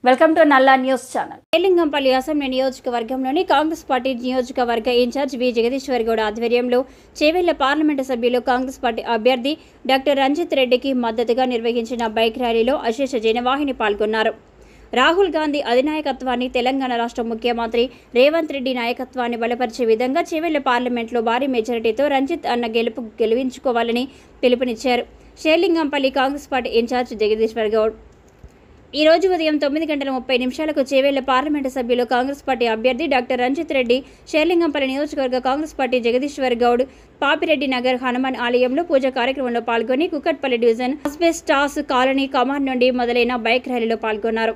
Welcome to నల్లా news channel. Lingampalli assembly నియోజకవర్గంలోని Congress party నియోజకవర్గ ఇన్ఛార్జ్ వి జగదీశ్వర్ గౌడ్ ఆధ్వర్యంలో చేవెళ్ల పార్లమెంటు సభ్యులు కాంగ్రెస్ పార్టీ అభ్యర్థి డాక్టర్ రంజిత్ రెడ్డికి మద్దతుగా నిర్వహించిన బైక్ ర్యాలీలో అశేష జనవాహిని పాల్గొన్నారు. రాహుల్ గాంధీ అధినాయకత్వాన్ని, తెలంగాణ రాష్ట్ర ముఖ్యమంత్రి రేవంత్ రెడ్డి నాయకత్వాన్ని బలపరిచే విధంగా చేవెళ్ల పార్లమెంట్లో భారీ మెజారిటీతో రంజిత్ అన్న గెలిపించుకోవాలని పిలుపునిచ్చారు. Serilingampally Congress party incharge Jagadishwar Goud ఈ రోజు ఉదయం 9:30 చేవెళ్ల పార్లమెంటు సభ్యులు కాంగ్రెస్ పార్టీ అభ్యర్థి డాక్టర్ రంజిత్ రెడ్డి షేర్లింగంపల్లి నియోజకవర్గ కాంగ్రెస్ పార్టీ జగదీశ్వర్ గౌడ్ పాపిరెడ్డి నగర్ హనుమాన్ ఆలయంలో పూజా కార్యక్రమంలో పాల్గొని Kukatpally division asbestos colony command నుండి మొదలైన బైక్ ర్యాలీలో పాల్గొన్నారు.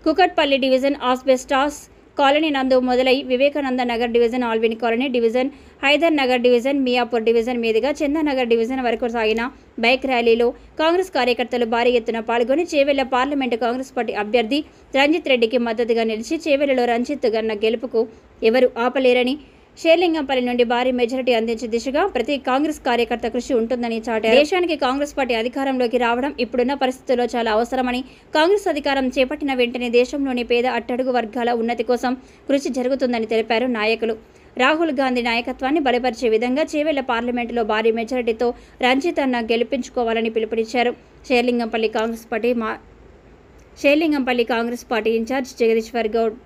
కుకట్పల్లి డివిజన్ ఆస్బెస్టాస్ కాలనీ నందు మొదలై Vivekananda Nagar division, Allwyn colony division, Hyder Nagar division, Miyapur division మీదుగా చందానగర్ డివిజన్ వరకు సాగిన బైక్ ర్యాలీలో కాంగ్రెస్ కార్యకర్తలు భారీ ఎత్తున పాల్గొని చేవెళ్ల పార్లమెంటు కాంగ్రెస్ పార్టీ అభ్యర్థి రంజిత్ రెడ్డికి మద్దతుగా నిలిచి చేవెళ్లలో రంజిత్ గన్న గెలుపుకు ఎవరు ఆపలేరని, షేర్లింగంపల్లి నుండి భారీ మెజారిటీ అందించే దిశగా ప్రతి కాంగ్రెస్ కార్యకర్త కృషి ఉంటుందని చాటారు. దేశానికి కాంగ్రెస్ పార్టీ అధికారంలోకి రావడం ఇప్పుడున్న పరిస్థితుల్లో చాలా అవసరమని, కాంగ్రెస్ అధికారం చేపట్టిన వెంటనే దేశంలోని పేద అట్టడుగు వర్గాల ఉన్నతి కోసం కృషి జరుగుతుందని తెలిపారు నాయకులు. రాహుల్ గాంధీ నాయకత్వాన్ని బలపరిచే విధంగా చేవెళ్ల పార్లమెంటులో భారీ మెజారిటీతో రంజిత్ అన్న గెలిపించుకోవాలని పిలుపునిచ్చారు. Serilingampally Congress party incharge Jagadishwar Goud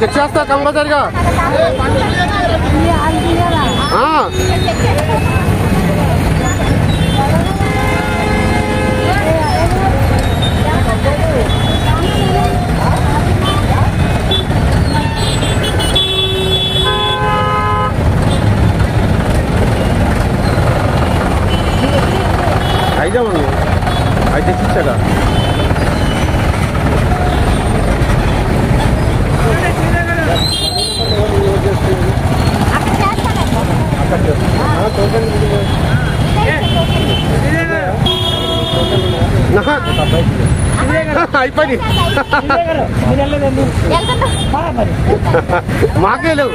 check చేస్తా కంపల్సరిగా. అయిదామండి అయితే తెచ్చిచ్చాక అయిపోయి మాకే లేవు.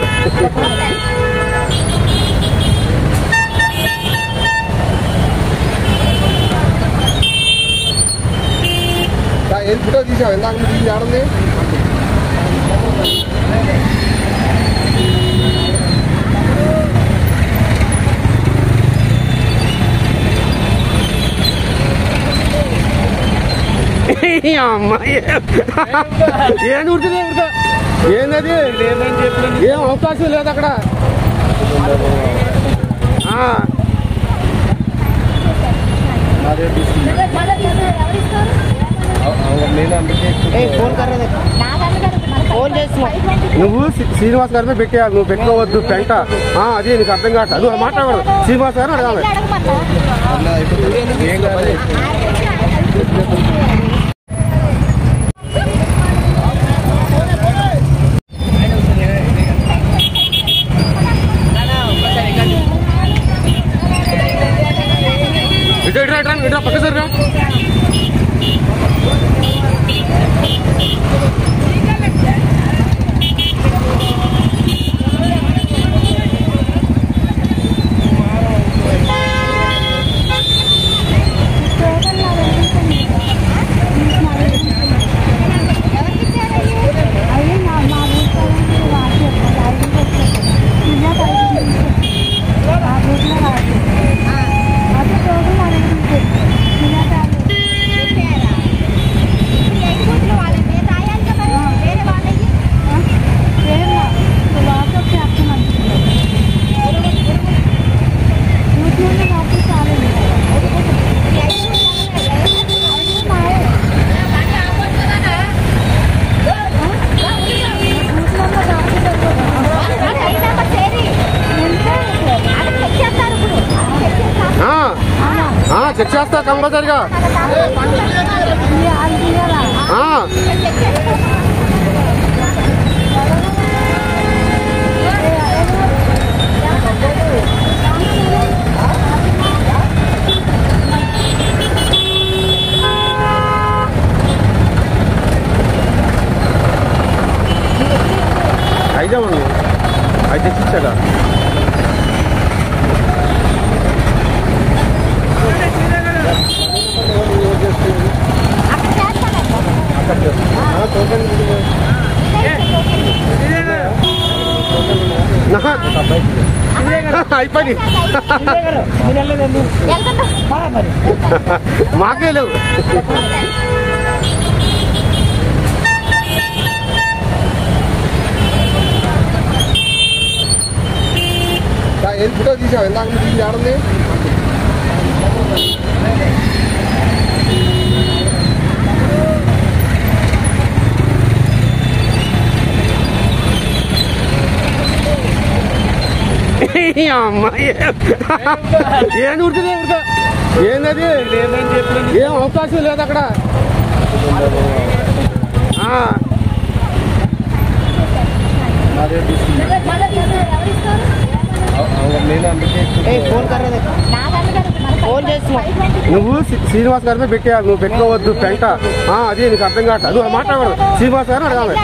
ఏం ఫోటో తీసావు? ఇందాక తీసి ఆడండి. అమ్మాయి ఏం ఉడుతుంది ఏంటది? ఏం అవకాశం లేదు అక్కడ. నువ్వు శ్రీనివాస్ గారి మీద పెట్టేయాలి, నువ్వు పెట్టుకోవద్దు పెంట. అది నీకు అర్థం కాదు, నువ్వు మాట్లాడకూడదు. శ్రీనివాస్ గారిని అడగాలి. ఇట్లా పక్క సరిగా Terima kasih. చెక్ చేస్తా కంపల్సరిగా. అయితే మనం అయితే తెచ్చిచ్చాక అయిపోయి మాకే లేవు. ఏం ఫోటో తీసావు? ఇందాక తీసి ఆడుంది. అమ్మాయి ఏం ఉడుతుంది ఉడతా ఏందది? ఏం అవకాశం లేదు అక్కడ. నువ్వు శ్రీనివాస్ గారి మీద పెట్టేయాలి. నువ్వు పెట్టుకోవద్దు పెంట. అది నీకు అర్థం కావట్లేదు. నువ్వు మాట్లాడకూడదు. శ్రీనివాస్ గారు అడగాలి.